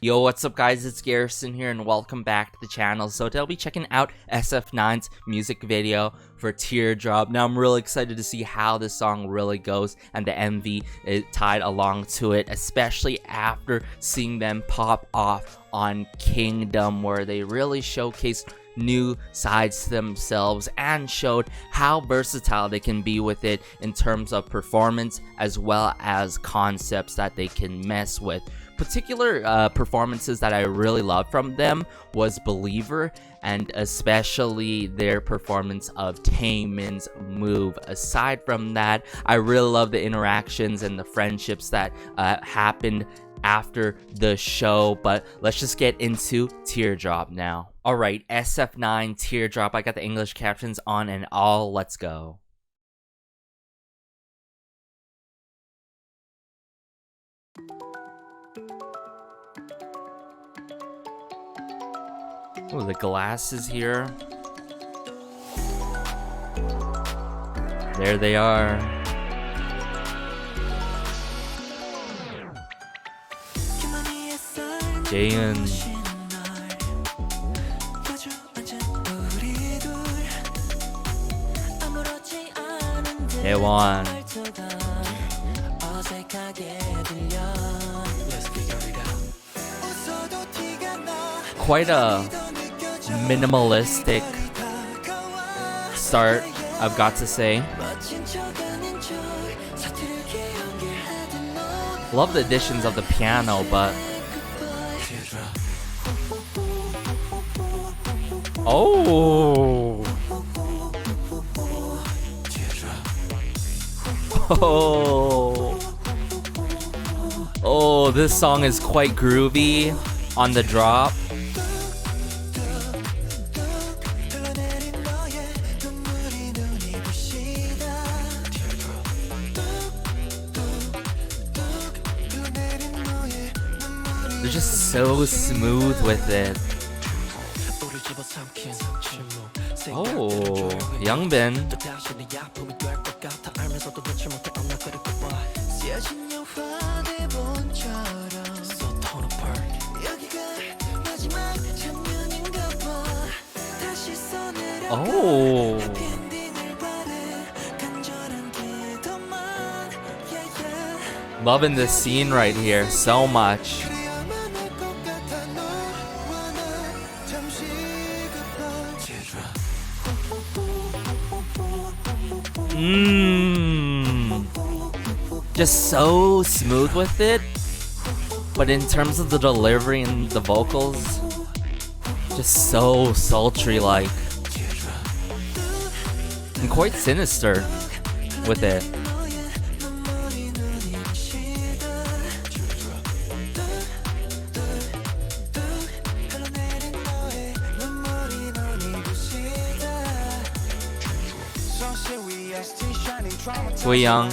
Yo, what's up guys, it's Garrison here and welcome back to the channel. So today I'll be checking out SF9's music video for Teardrop. Now I'm really excited to see how this song really goes and the MV is tied along to it, especially after seeing them pop off on Kingdom, where they really showcased new sides to themselves and showed how versatile they can be with it in terms of performance as well as concepts that they can mess with. Particular performances that I really loved from them was Believer, and especially their performance of Taemin's Move. Aside from that, I really love the interactions and the friendships that happened after the show. But let's just get into Teardrop now. Alright, SF9 Teardrop. I got the English captions on and all. Let's go. Oh, the glasses here. There they are. Jaehyun. Daewon. Quite a minimalistic start, I've got to say. Love the additions of the piano, but oh, this song is quite groovy on the drop. They're just so smooth with it. Oh, Youngbin. Oh. Loving this scene right here so much. Just so smooth with it, but in terms of the delivery and the vocals, just so sultry like, and quite sinister with it. Wei Young.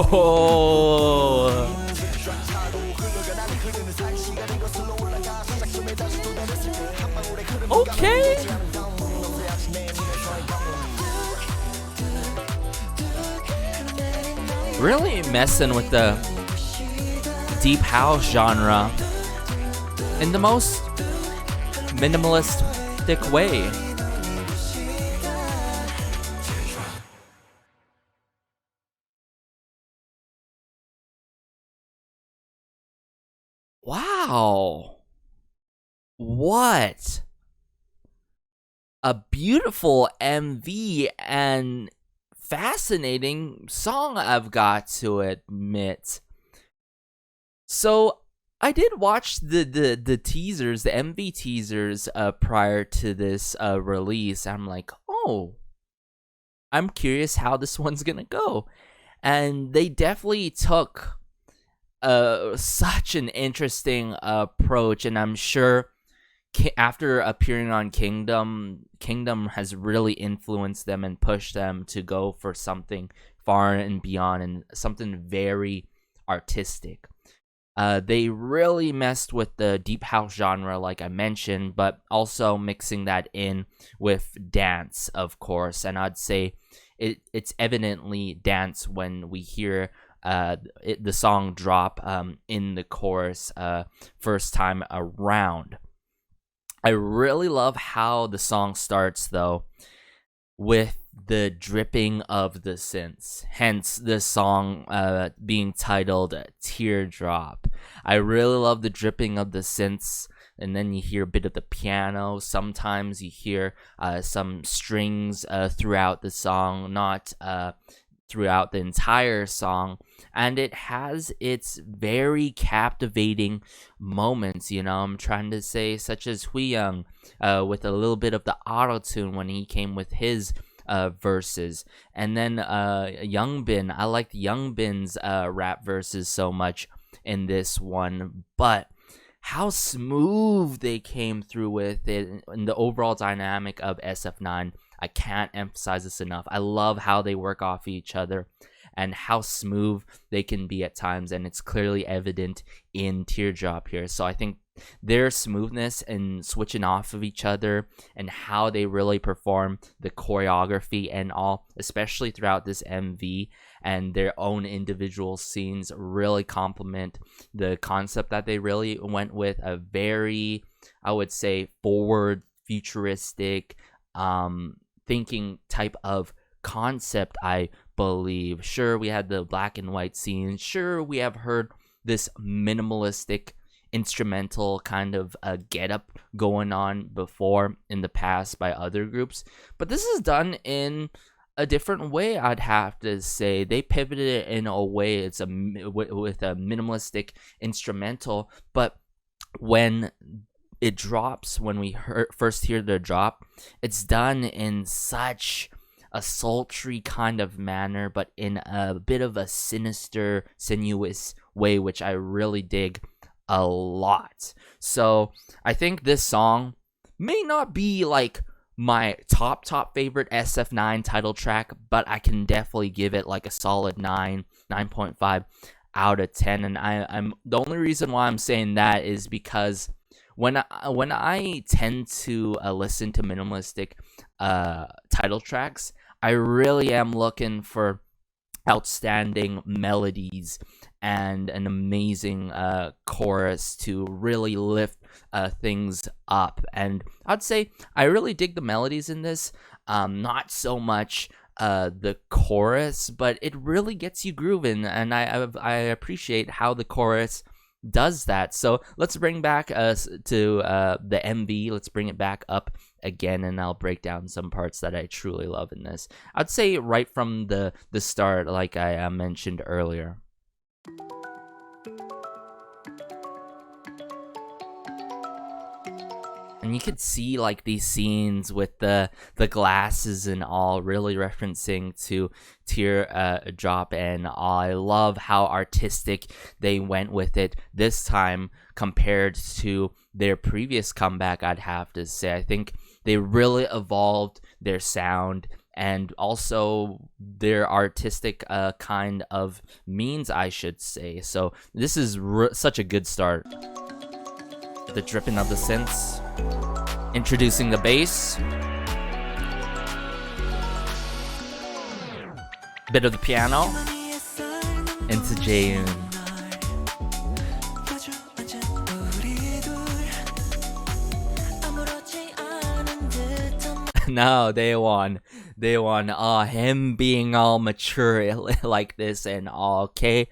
Oh. Okay. Really messing with the deep house genre in the most minimalistic way. Wow. What a beautiful MV and fascinating song, I've got to admit. So I did watch the teasers, the MV teasers prior to this release. I'm like, oh, I'm curious how this one's gonna go. And they definitely took such an interesting approach, and I'm sure after appearing on Kingdom has really influenced them and pushed them to go for something far and beyond and something very artistic. They really messed with the deep house genre, like I mentioned, but also mixing that in with dance, of course. And I'd say it's evidently dance when we hear the song drop in the chorus first time around. I really love how the song starts, though, with the dripping of the synths, hence this song being titled Teardrop. I really love the dripping of the synths, and then you hear a bit of the piano. Sometimes you hear some strings throughout the song, not throughout the entire song, and it has its very captivating moments, I'm trying to say, such as Huyoung with a little bit of the auto-tune when he came with his verses, and then Youngbin. I liked Youngbin's rap verses so much in this one, but how smooth they came through with it and the overall dynamic of SF9. I can't emphasize this enough. I love how they work off each other and how smooth they can be at times, and it's clearly evident in Teardrop here. So I think their smoothness and switching off of each other and how they really perform the choreography and all, especially throughout this MV, and their own individual scenes really complement the concept that they really went with. A very, I would say, forward, futuristic, thinking type of concept, I believe. Sure, we had the black and white scenes. Sure, we have heard this minimalistic instrumental kind of getup going on before in the past by other groups, but this is done in a different way. I'd have to say they pivoted it in a way with a minimalistic instrumental, but when it drops, when we first hear the drop, it's done in such a sultry kind of manner, but in a bit of a sinister, sinuous way, which I really dig a lot. So I think this song may not be like my top favorite SF9 title track, but I can definitely give it like a solid 9.5 out of 10. And I'm the only reason why I'm saying that is because when I tend to listen to minimalistic title tracks, I really am looking for outstanding melodies and an amazing chorus to really lift things up. And I'd say I really dig the melodies in this, not so much the chorus, but it really gets you grooving, and I appreciate how the chorus does that. So let's bring back us to the MV. Let's bring it back up again, and I'll break down some parts that I truly love in this. I'd say right from the start, like I mentioned earlier. And you could see like these scenes with the glasses and all really referencing to Teardrop and all. I love how artistic they went with it this time compared to their previous comeback, I'd have to say. I think they really evolved their sound and also their artistic kind of means, I should say. So this is such a good start. The dripping of the synths, introducing the bass, bit of the piano, into Jaeun. No, Daewon. Him being all mature like this and all, okay?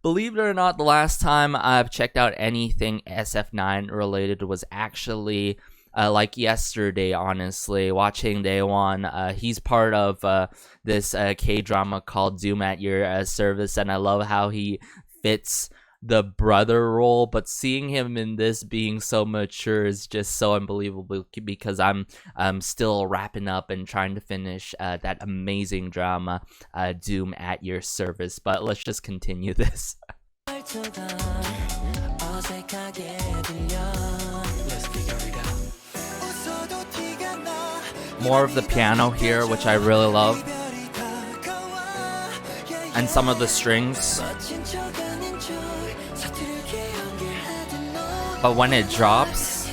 Believe it or not, the last time I've checked out anything SF9 related was actually like yesterday, honestly, watching Daewon. He's part of this K-drama called Doom at Your Service, and I love how he fits the brother role, but seeing him in this being so mature is just so unbelievable because I'm still wrapping up and trying to finish that amazing drama, Doom at Your Service. But let's just continue this. Let's figure it out. More of the piano here, which I really love. And some of the strings. But when it drops,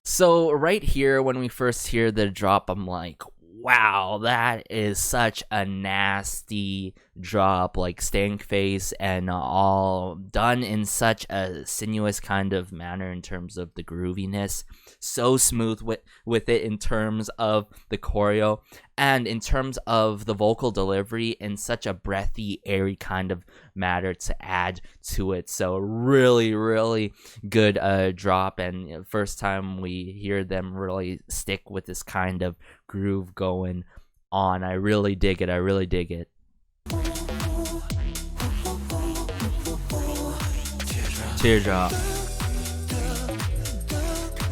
so right here, when we first hear the drop, I'm like, wow, that is such a nasty drop, like stank face and all done in such a sinuous kind of manner in terms of the grooviness. So smooth with it in terms of the choreo and in terms of the vocal delivery in such a breathy, airy kind of matter to add to it. So really, really good drop, and first time we hear them really stick with this kind of groove going on. I really dig it. I really dig it. Teardrop.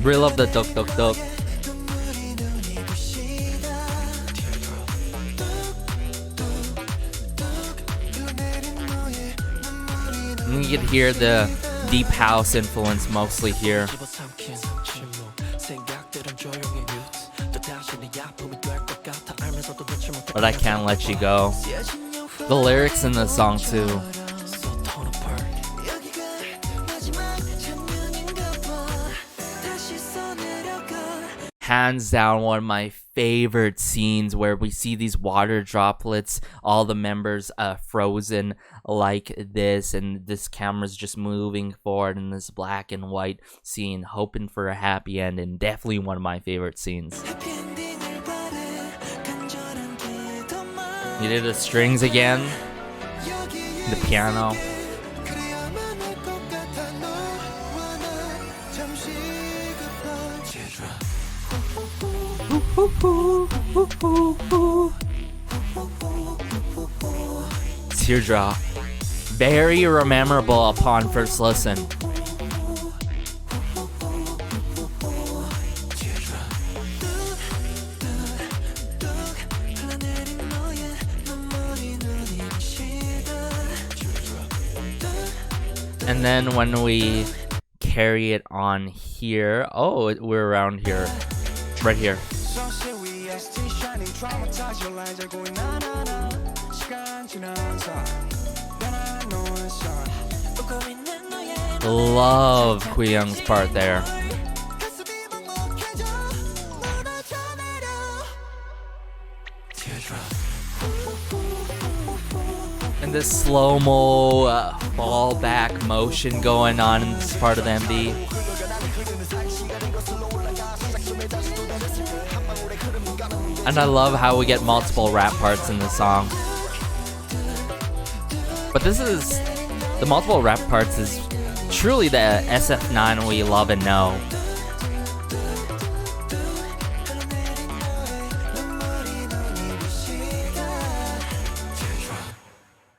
Really love the duk duk duk. And you can hear the deep house influence mostly here. But I can't let you go. The lyrics in the song too. Hands down one of my favorite scenes where we see these water droplets, all the members frozen like this, and this camera's just moving forward in this black and white scene, hoping for a happy end, and definitely one of my favorite scenes. You did the strings again, the piano. Teardrop. Very memorable upon first listen. And then when we carry it on here, oh, we're around here, right here. Love Kuyung's part there. And this slow-mo fall back motion going on in this part of the MV. And I love how we get multiple rap parts in the song. But this is, the multiple rap parts is truly the SF9 we love and know.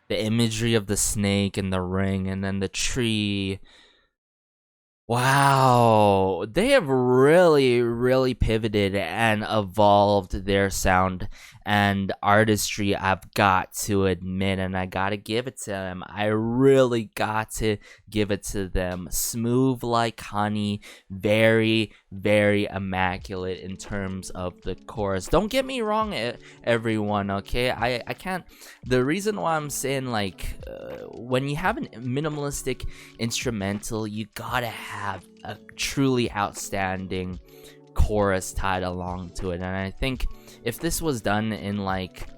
The imagery of the snake and the ring and then the tree. Wow, they have really, really pivoted and evolved their sound and artistry, I've got to admit, and I gotta give it to them. I really got to give it to them. Smooth like honey, very, very immaculate in terms of the chorus. Don't get me wrong, everyone, okay? I can't, the reason why I'm saying, like, when you have a minimalistic instrumental, you gotta have a truly outstanding chorus tied along to it. And I think if this was done in like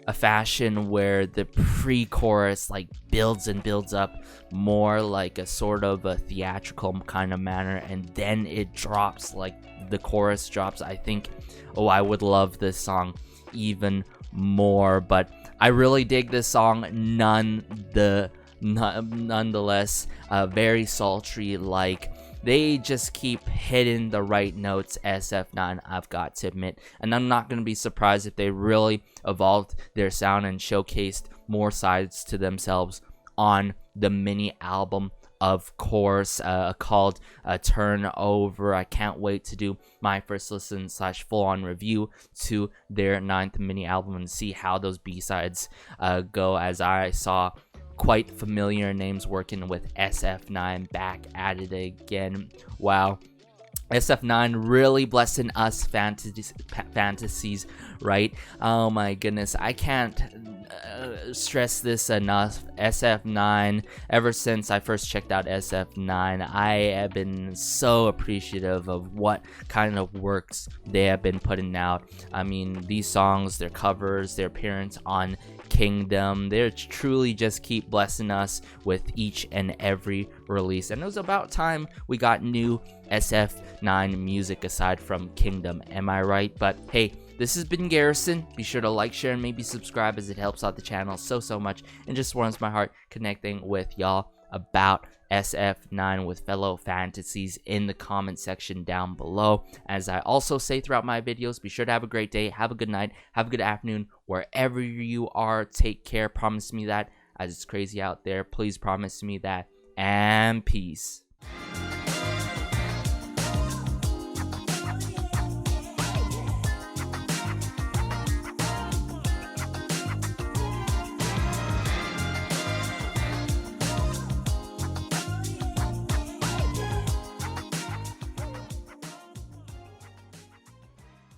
a fashion where the pre-chorus like builds and builds up more like a sort of a theatrical kind of manner, and then it drops, like the chorus drops, I think, oh, I would love this song even more. But I really dig this song nonetheless. Very sultry, like they just keep hitting the right notes, SF9, I've got to admit. And I'm not going to be surprised if they really evolved their sound and showcased more sides to themselves on the mini album of course, called Turnover. I can't wait to do my first listen / full-on review to their 9th mini album and see how those B-sides go, as I saw quite familiar names working with SF9 back at it again. Wow. SF9 really blessing us fantasies, right? Oh my goodness, I can't stress this enough. SF9, ever since I first checked out SF9, I have been so appreciative of what kind of works they have been putting out. I mean, these songs, their covers, their appearance on Kingdom, they truly just keep blessing us with each and every release, and it was about time we got new SF9 music aside from Kingdom, am I right? But hey, this has been Garrison. Be sure to like, share, and maybe subscribe, as it helps out the channel so much and just warms my heart connecting with y'all about SF9 with fellow fantasies in the comment section down below. As I also say throughout my videos, be sure to have a great day, have a good night, have a good afternoon, wherever you are. Take care. Promise me that, as it's crazy out there. Please promise me that. And peace.